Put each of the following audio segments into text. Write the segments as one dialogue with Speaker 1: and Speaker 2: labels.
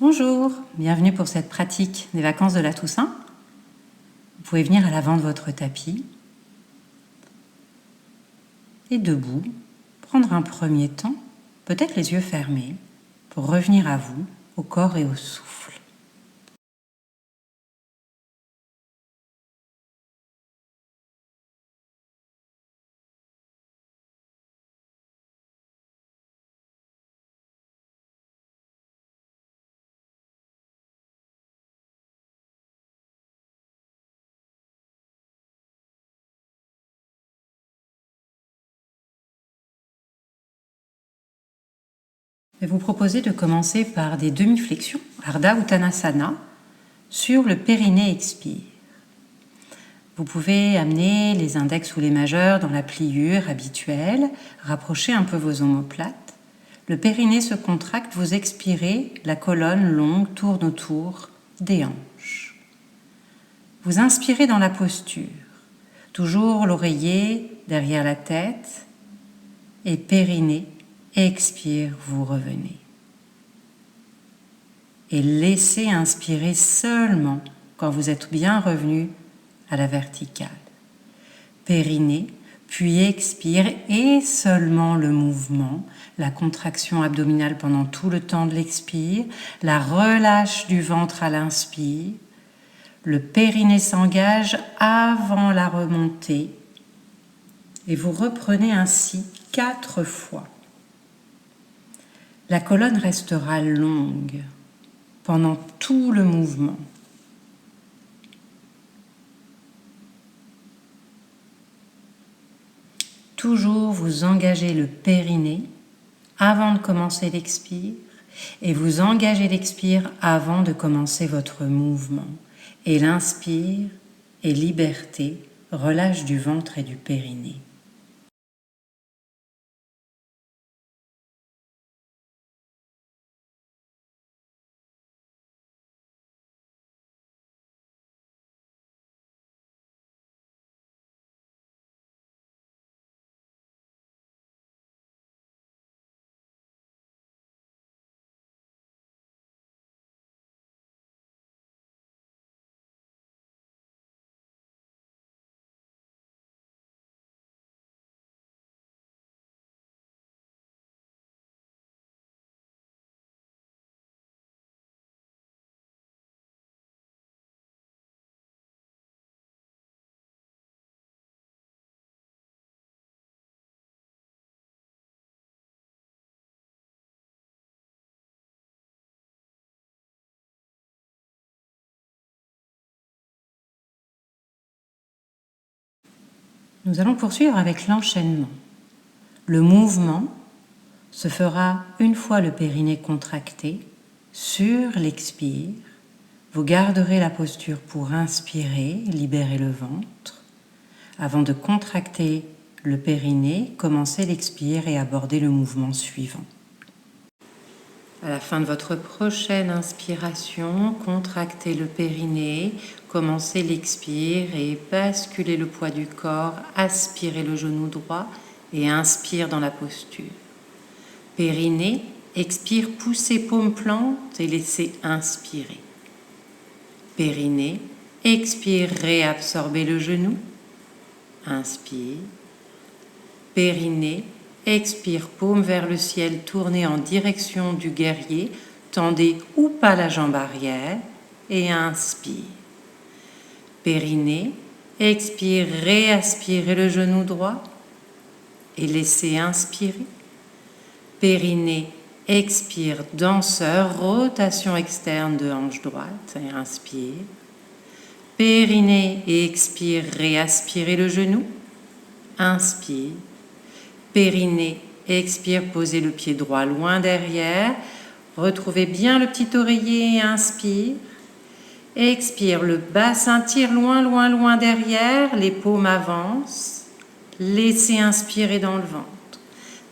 Speaker 1: Bonjour, bienvenue pour cette pratique des vacances de la Toussaint. Vous pouvez venir à l'avant de votre tapis et debout, prendre un premier temps, peut-être les yeux fermés, pour revenir à vous, au corps et au souffle. Je vais vous proposer de commencer par des demi-flexions, Ardha Uttanasana, sur le périnée expire. Vous pouvez amener les index ou les majeurs dans la pliure habituelle, rapprocher un peu vos omoplates. Le périnée se contracte, vous expirez, la colonne longue tourne autour des hanches. Vous inspirez dans la posture, toujours l'oreiller derrière la tête, et périnée, expire, vous revenez. Et laissez inspirer seulement quand vous êtes bien revenu à la verticale. Périnée, puis expire et seulement le mouvement, la contraction abdominale pendant tout le temps de l'expire, la relâche du ventre à l'inspire. Le périnée s'engage avant la remontée et vous reprenez ainsi 4 fois. La colonne restera longue pendant tout le mouvement. Toujours vous engagez le périnée avant de commencer l'expire et vous engagez l'expire avant de commencer votre mouvement. Et l'inspire est liberté, relâche du ventre et du périnée. Nous allons poursuivre avec l'enchaînement. Le mouvement se fera une fois le périnée contracté sur l'expire. Vous garderez la posture pour inspirer, libérer le ventre. Avant de contracter le périnée, commencez l'expire et abordez le mouvement suivant. À la fin de votre prochaine inspiration, contractez le périnée, commencez l'expire et basculez le poids du corps, aspirez le genou droit et inspire dans la posture. Périnée, expire, poussez paume plante et laissez inspirer. Périnée, expire, réabsorbez le genou, inspire. Périnée, expire, paume vers le ciel, tournez en direction du guerrier, tendez ou pas la jambe arrière et inspire. Périnée, expire, réaspirez le genou droit et laissez inspirer. Périnée, expire, danseur, rotation externe de hanche droite et inspire. Périnée, expire, réaspirez le genou, inspire. Périnée, expire, posez le pied droit loin derrière. Retrouvez bien le petit oreiller et inspire. Expire, le bassin tire loin, loin, loin derrière. Les paumes avancent. Laissez inspirer dans le ventre.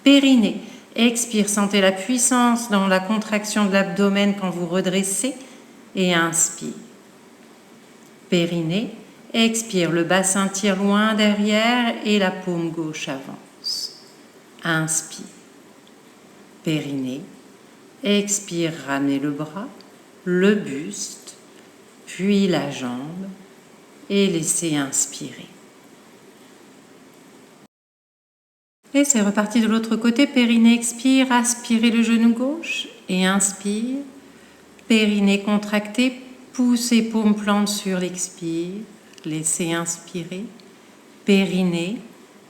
Speaker 1: Périnée, expire, sentez la puissance dans la contraction de l'abdomen quand vous redressez et inspire. Périnée, expire, le bassin tire loin derrière et la paume gauche avance. Inspire. Périnée. Expire, ramenez le bras. le buste, puis la jambe et laissez inspirer. Et c'est reparti de l'autre côté. Périnée, expire, aspirez le genou gauche et inspire. Périnée contracté, poussez paume plante sur l'expire, laissez inspirer. Périnée,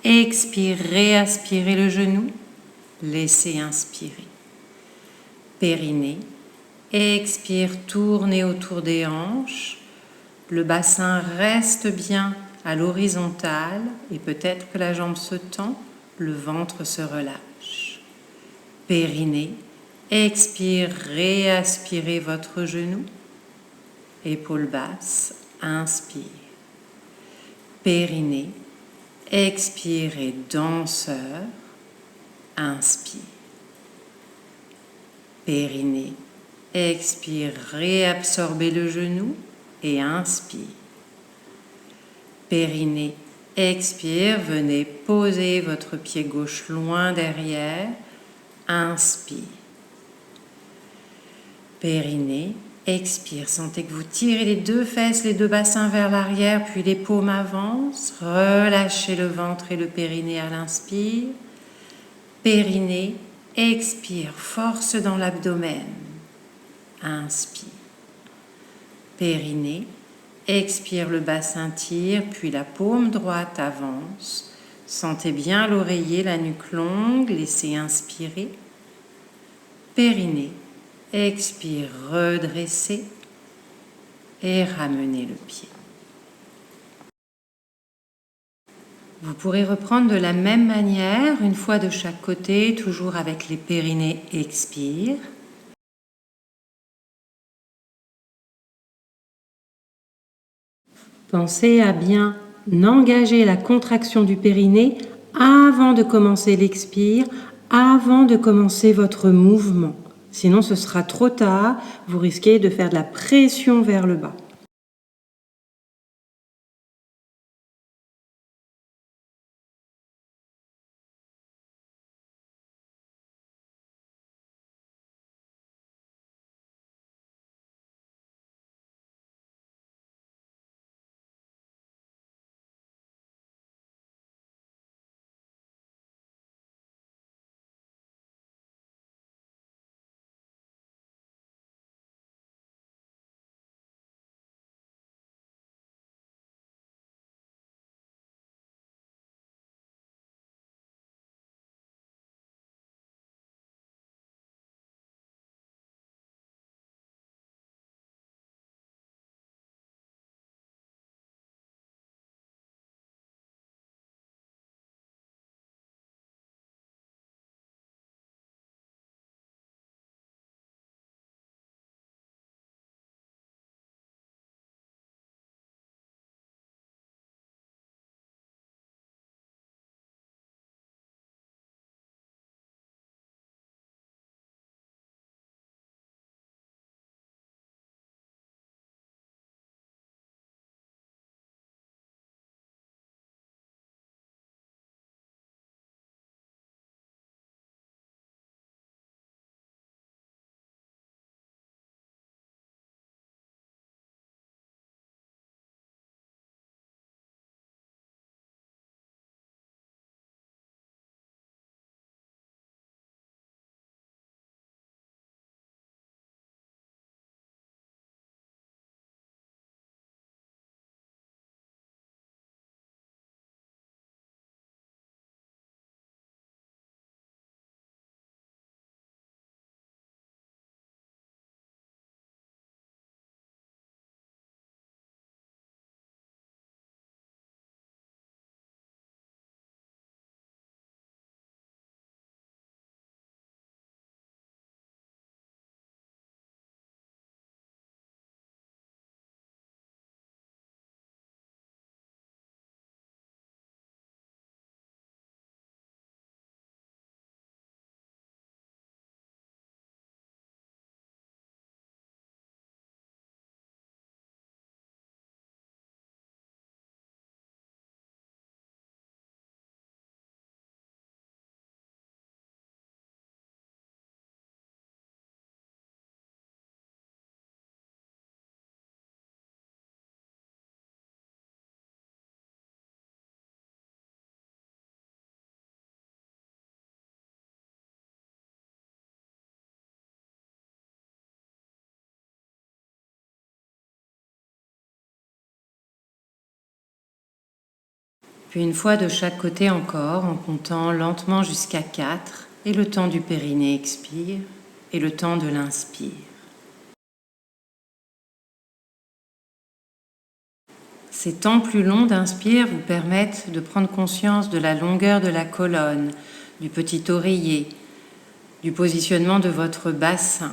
Speaker 1: expire, réaspirez le genou, laissez inspirer. Périnée, expire, tournez autour des hanches. Le bassin reste bien à l'horizontale et peut-être que la jambe se tend, le ventre se relâche. Périnée, expire, réaspirez votre genou. Épaules basses, inspire. Périnée, expirez, danseur, inspire. Périnée, expire, réabsorbez le genou et inspire. Périnée, expire, venez poser votre pied gauche loin derrière, inspire. Périnée, expire, sentez que vous tirez les deux fesses, les deux bassins vers l'arrière, puis les paumes avancent. Relâchez le ventre et le périnée à l'inspire. Périnée, expire, force dans l'abdomen. Inspire. Périnée, expire, le bassin tire, puis la paume droite avance. Sentez bien l'oreiller, la nuque longue, laissez inspirer. Périnée, expire, redressez et ramenez le pied. Vous pourrez reprendre de la même manière, une fois de chaque côté, toujours avec les périnées, expire. Pensez à bien engager la contraction du périnée avant de commencer l'expire, avant de commencer votre mouvement. Sinon, ce sera trop tard, vous risquez de faire de la pression vers le bas. Puis une fois de chaque côté encore, en comptant lentement jusqu'à 4, et le temps du périnée expire, et le temps de l'inspire. Ces temps plus longs d'inspire vous permettent de prendre conscience de la longueur de la colonne, du petit oreiller, du positionnement de votre bassin.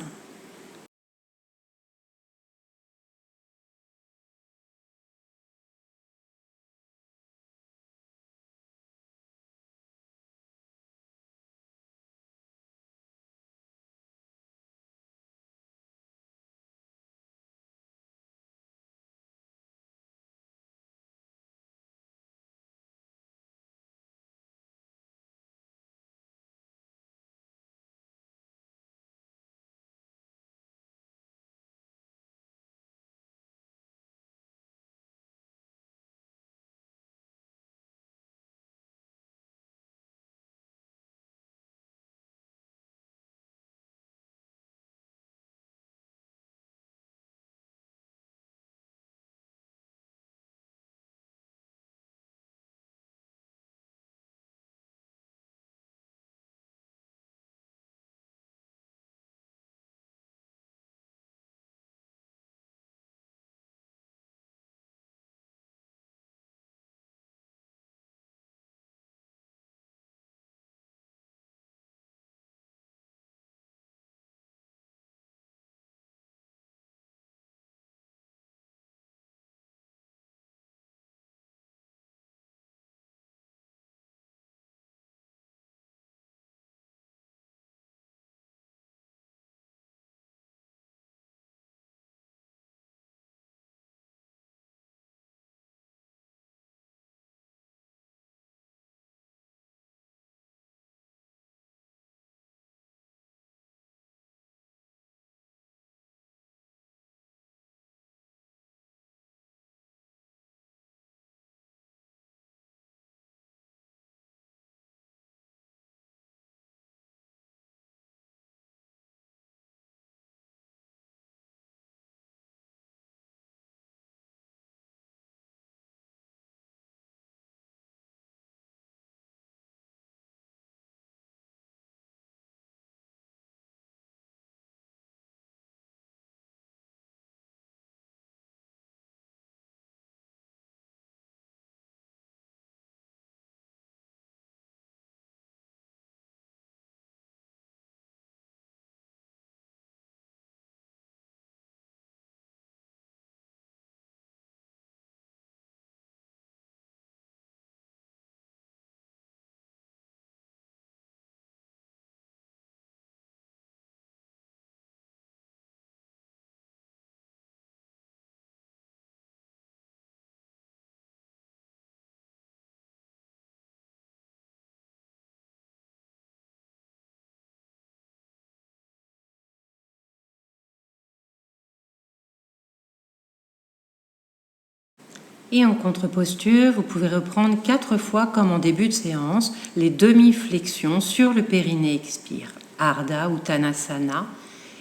Speaker 1: Et en contre-posture, vous pouvez reprendre 4 fois comme en début de séance, les demi-flexions sur le périnée expire, Ardha Uttanasana,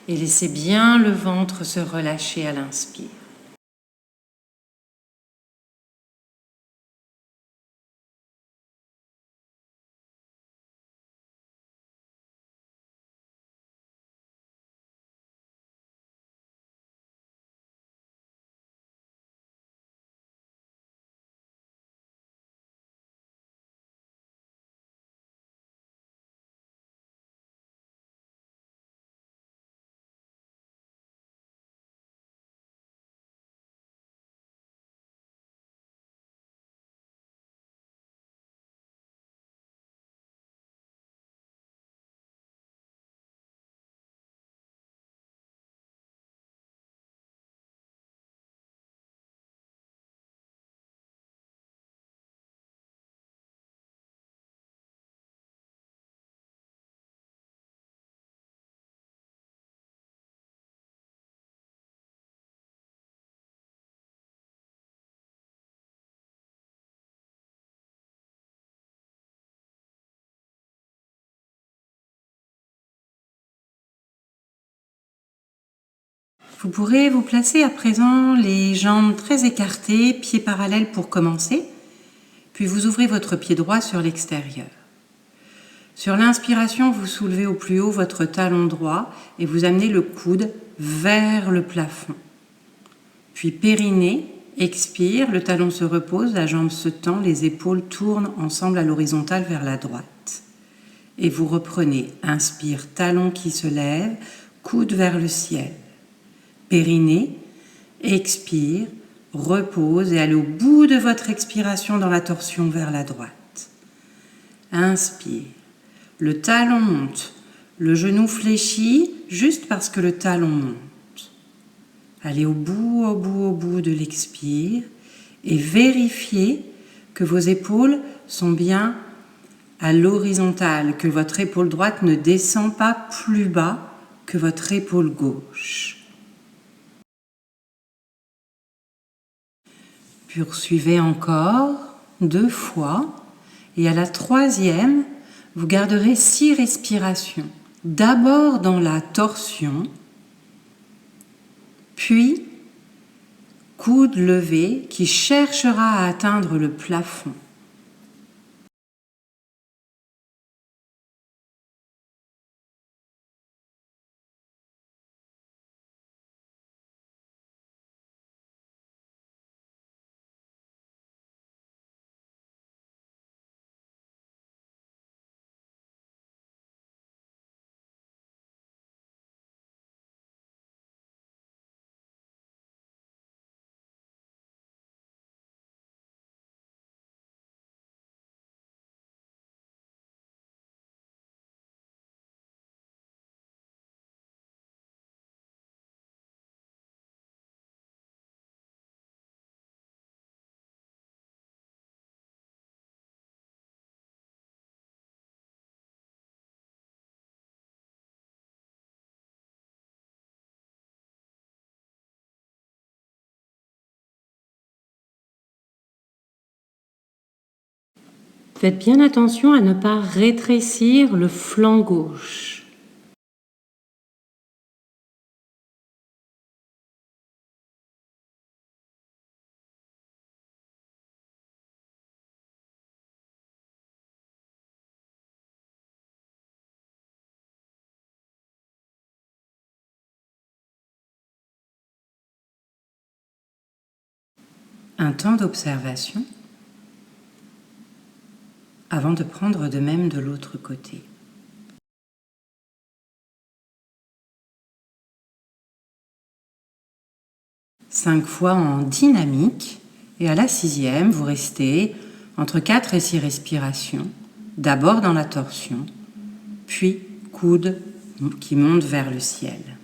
Speaker 1: et laissez bien le ventre se relâcher à l'inspire. Vous pourrez vous placer à présent les jambes très écartées, pieds parallèles pour commencer, puis vous ouvrez votre pied droit sur l'extérieur. Sur l'inspiration, vous soulevez au plus haut votre talon droit et vous amenez le coude vers le plafond. Puis périnée, expire, le talon se repose, la jambe se tend, les épaules tournent ensemble à l'horizontale vers la droite. Et vous reprenez, inspire, talon qui se lève, coude vers le ciel. Périnée, expire, repose et allez au bout de votre expiration dans la torsion vers la droite. Inspire. Le talon monte, le genou fléchit juste parce que le talon monte. Allez au bout de l'expire et vérifiez que vos épaules sont bien à l'horizontale, que votre épaule droite ne descend pas plus bas que votre épaule gauche. Poursuivez encore 2 fois et à la 3e, vous garderez 6 respirations. D'abord dans la torsion, puis coude levé qui cherchera à atteindre le plafond. Faites bien attention à ne pas rétrécir le flanc gauche. Un temps d'observation avant de prendre de même de l'autre côté. Cinq fois en dynamique et à la 6e, vous restez entre 4 et 6 respirations, d'abord dans la torsion, puis coude qui monte vers le ciel.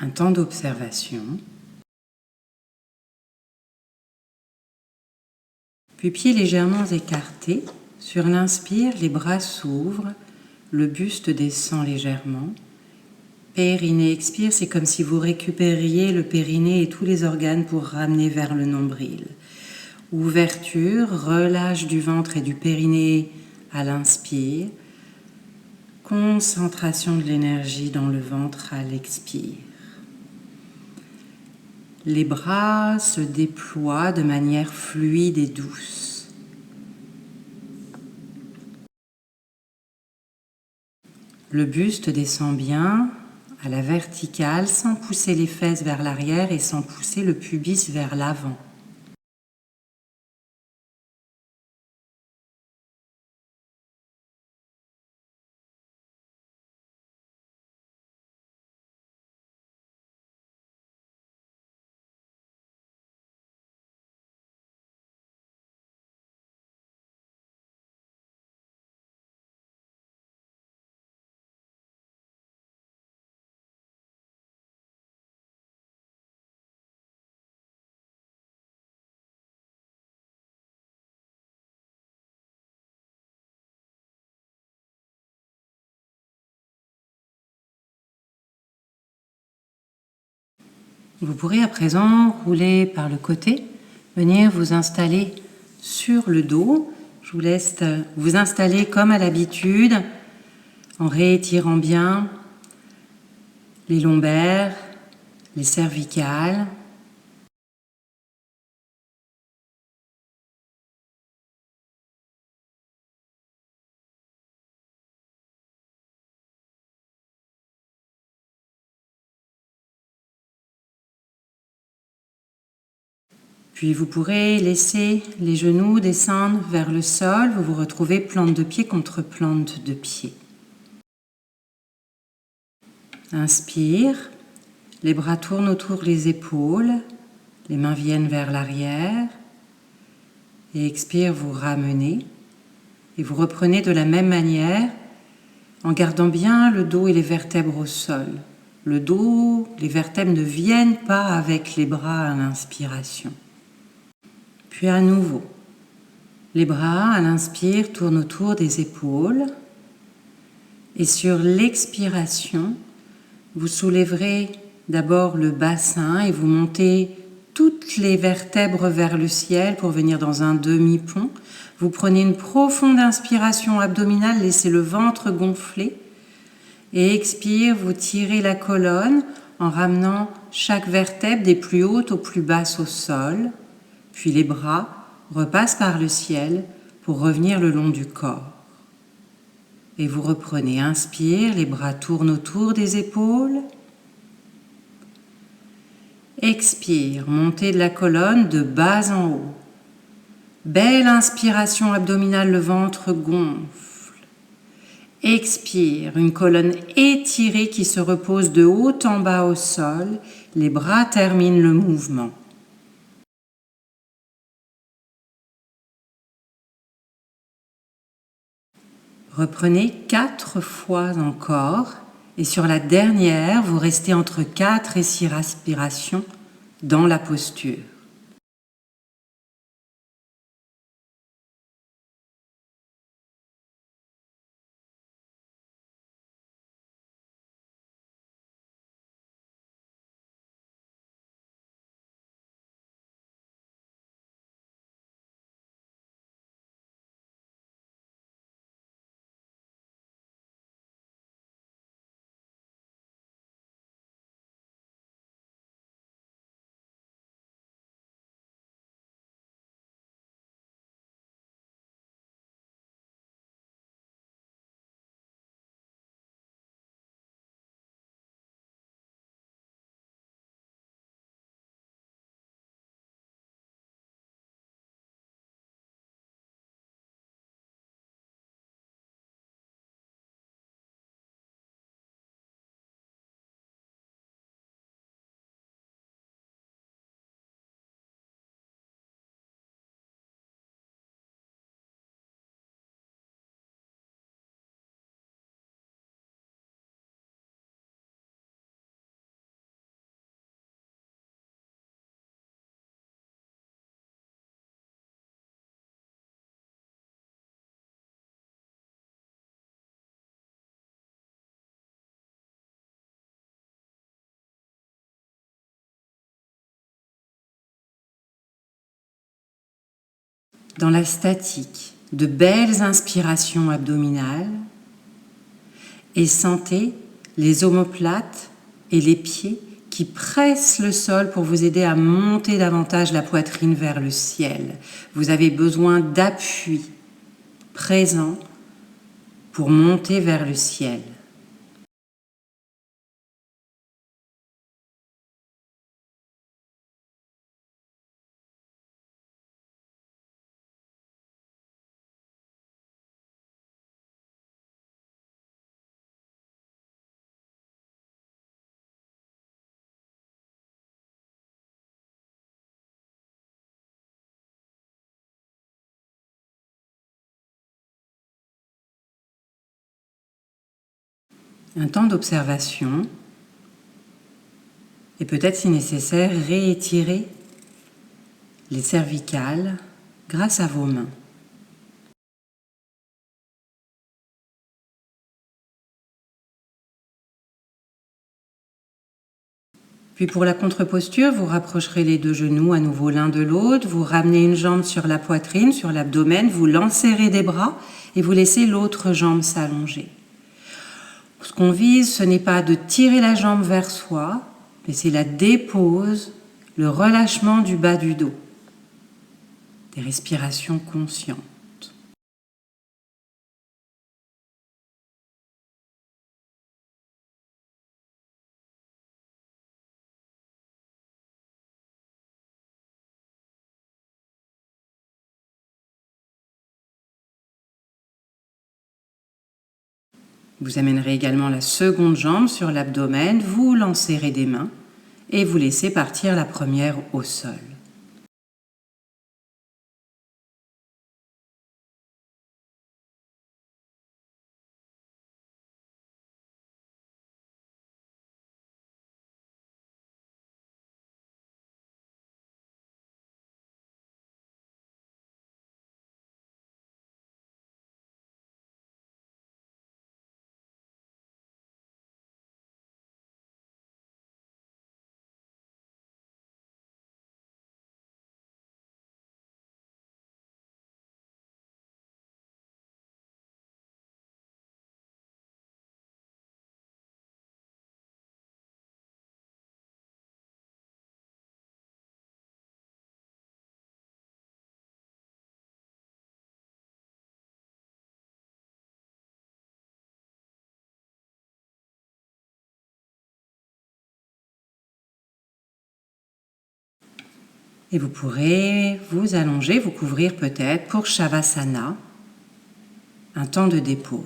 Speaker 1: un temps d'observation. Puis pieds légèrement écartés. Sur l'inspire, les bras s'ouvrent, le buste descend légèrement. Périnée expire, c'est comme si vous récupériez le périnée et tous les organes pour ramener vers le nombril. Ouverture, relâche du ventre et du périnée à l'inspire. Concentration de l'énergie dans le ventre à l'expire. Les bras se déploient de manière fluide et douce. Le buste descend bien à la verticale sans pousser les fesses vers l'arrière et sans pousser le pubis vers l'avant. Vous pourrez à présent rouler par le côté, venir vous installer sur le dos. Je vous laisse vous installer comme à l'habitude, en réétirant bien les lombaires, les cervicales. Puis vous pourrez laisser les genoux descendre vers le sol. Vous vous retrouvez plante de pied contre plante de pied. Inspire, les bras tournent autour des épaules, les mains viennent vers l'arrière. Et expire, vous ramenez. Et vous reprenez de la même manière en gardant bien le dos et les vertèbres au sol. Le dos, les vertèbres ne viennent pas avec les bras à l'inspiration. Puis à nouveau, les bras à l'inspire tournent autour des épaules. Et sur l'expiration, vous soulèverez d'abord le bassin et vous montez toutes les vertèbres vers le ciel pour venir dans un demi-pont. Vous prenez une profonde inspiration abdominale, laissez le ventre gonfler. Et expire, vous tirez la colonne en ramenant chaque vertèbre des plus hautes aux plus basses au sol. Puis les bras repassent par le ciel pour revenir le long du corps. Et vous reprenez, inspire, les bras tournent autour des épaules. Expire, montez de la colonne de bas en haut. Belle inspiration abdominale, le ventre gonfle. Expire, une colonne étirée qui se repose de haut en bas au sol. Les bras terminent le mouvement. Reprenez 4 fois encore et sur la dernière, vous restez entre 4 et 6 respirations dans la posture. dans la statique, de belles inspirations abdominales et sentez les omoplates et les pieds qui pressent le sol pour vous aider à monter davantage la poitrine vers le ciel. Vous avez besoin d'appui présent pour monter vers le ciel. Un temps d'observation et peut-être si nécessaire réétirer les cervicales grâce à vos mains. Puis pour la contre-posture, vous rapprocherez les deux genoux à nouveau l'un de l'autre, vous ramenez une jambe sur la poitrine, sur l'abdomen, vous l'enserrez des bras et vous laissez l'autre jambe s'allonger. Ce qu'on vise, ce n'est pas de tirer la jambe vers soi, mais c'est la dépose, le relâchement du bas du dos. Des respirations conscientes. Vous amènerez également la seconde jambe sur l'abdomen, vous l'enserrez des mains et vous laissez partir la première au sol. Et vous pourrez vous allonger, vous couvrir peut-être pour Shavasana, un temps de dépose.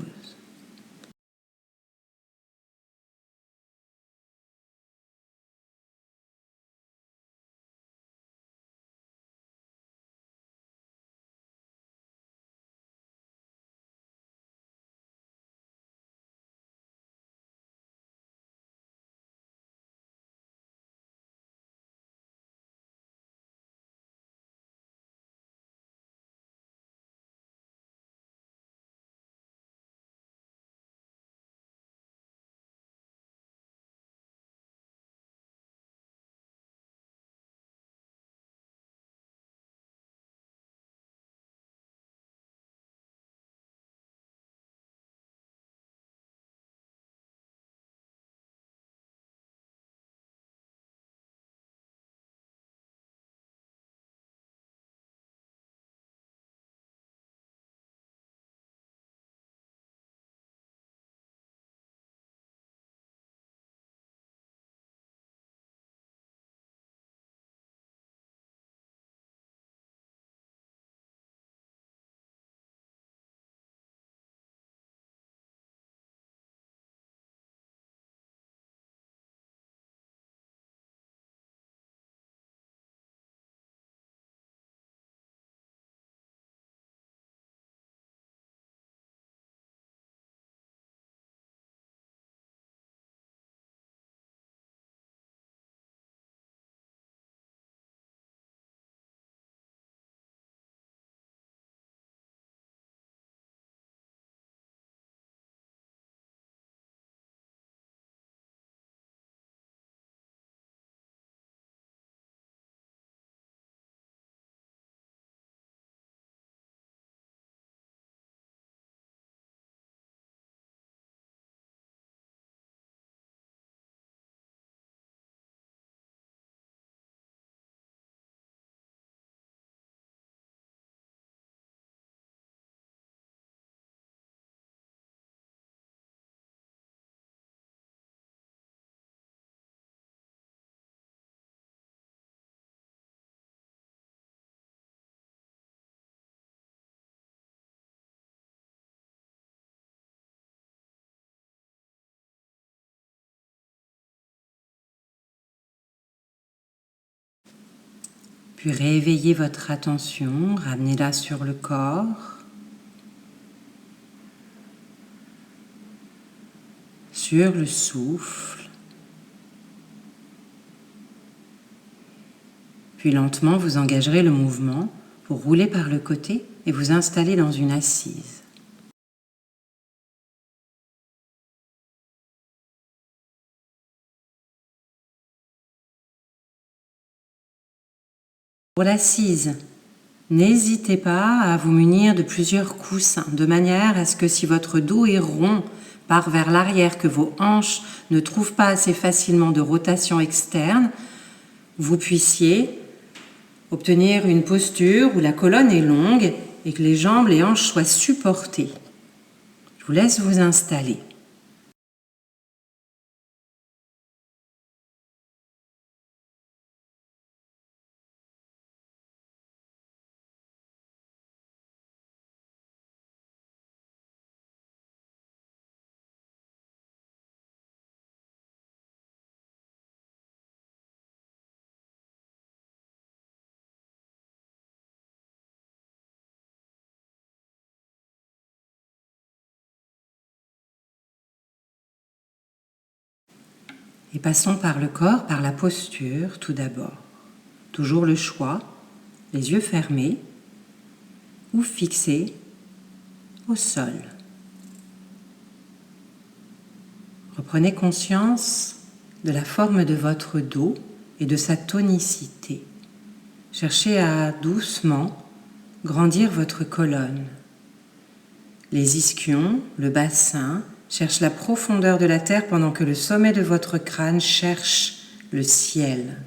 Speaker 1: Puis réveillez votre attention, ramenez-la sur le corps, sur le souffle. Puis lentement, vous engagerez le mouvement pour rouler par le côté et vous installer dans une assise. Pour l'assise, n'hésitez pas à vous munir de plusieurs coussins, de manière à ce que si votre dos est rond, part vers l'arrière, que vos hanches ne trouvent pas assez facilement de rotation externe, vous puissiez obtenir une posture où la colonne est longue et que les jambes, les hanches soient supportées. Je vous laisse vous installer. Et passons par le corps, par la posture tout d'abord. Toujours le choix, les yeux fermés ou fixés au sol. Reprenez conscience de la forme de votre dos et de sa tonicité. Cherchez à doucement grandir votre colonne. Les ischions, le bassin, cherchent la profondeur de la terre pendant que le sommet de votre crâne cherche le ciel.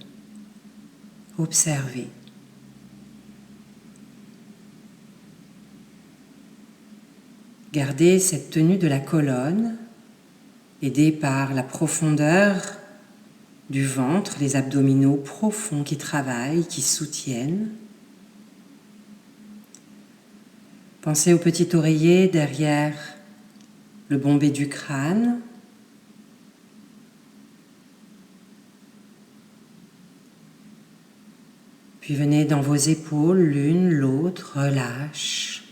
Speaker 1: Observez. Gardez cette tenue de la colonne, aidée par la profondeur du ventre, les abdominaux profonds qui travaillent, qui soutiennent. Pensez au petit oreiller derrière le bombé du crâne. Puis venez dans vos épaules, l'une, l'autre, relâche.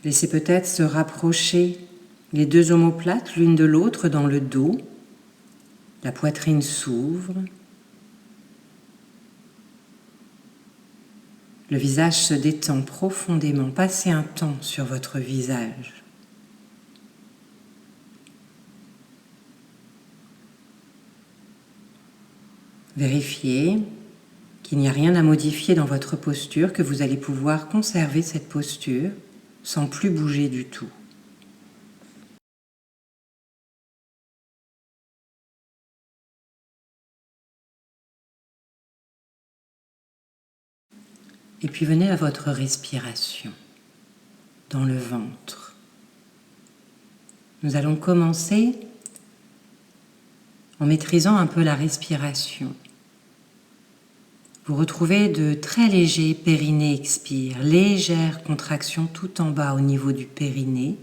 Speaker 1: Laissez peut-être se rapprocher les deux omoplates l'une de l'autre dans le dos. La poitrine s'ouvre. Le visage se détend profondément. Passez un temps sur votre visage. Vérifiez qu'il n'y a rien à modifier dans votre posture, que vous allez pouvoir conserver cette posture sans plus bouger du tout. Et puis venez à votre respiration dans le ventre. Nous allons commencer en maîtrisant un peu la respiration. Vous retrouvez de très légers périnée-expire, légère contraction tout en bas au niveau du périnée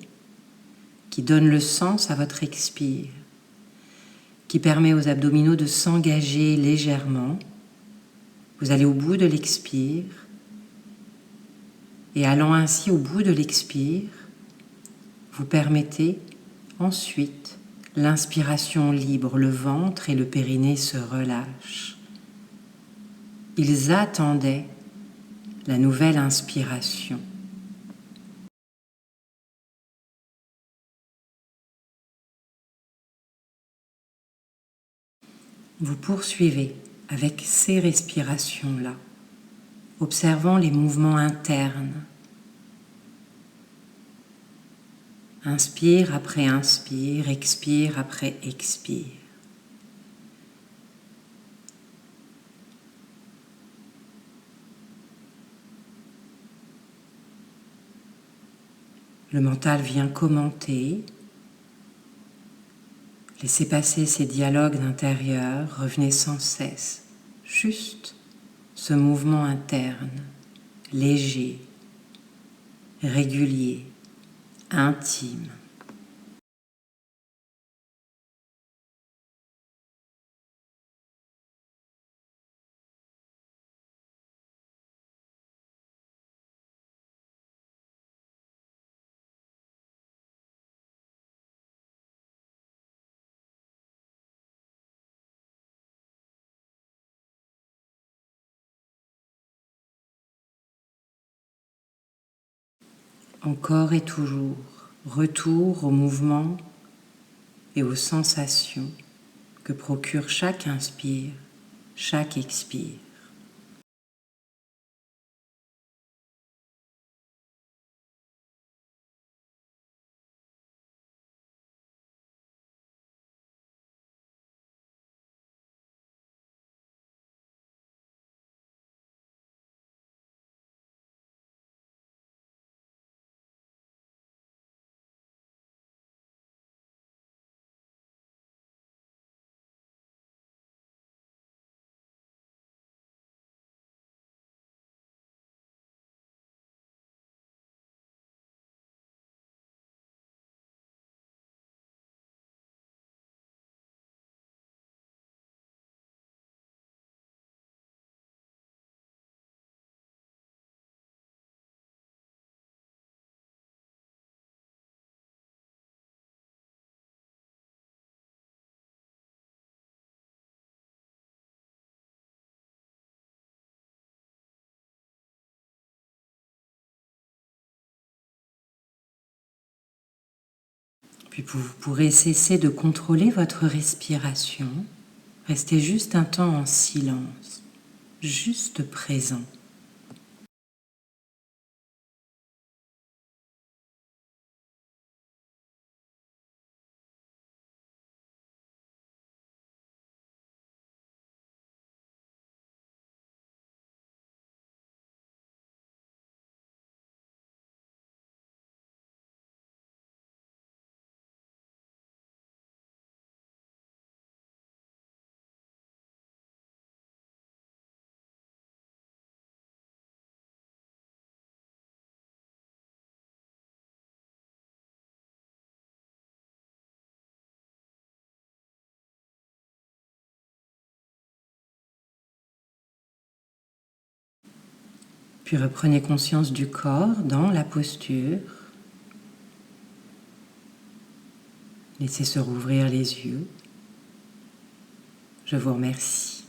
Speaker 1: qui donne le sens à votre expire, qui permet aux abdominaux de s'engager légèrement. Vous allez au bout de l'expire et allant ainsi au bout de l'expire, vous permettez ensuite l'inspiration libre, le ventre et le périnée se relâchent. Ils attendaient la nouvelle inspiration. Vous poursuivez avec ces respirations-là, observant les mouvements internes. Inspire après inspire, expire après expire. Le mental vient commenter. Laissez passer ces dialogues intérieurs, revenez sans cesse, juste ce mouvement interne, léger, régulier, intime. Encore et toujours, retour au mouvement et aux sensations que procure chaque inspire, chaque expire. Puis vous pourrez cesser de contrôler votre respiration. Restez juste un temps en silence, juste présent. Puis reprenez conscience du corps dans la posture. Laissez se rouvrir les yeux. Je vous remercie.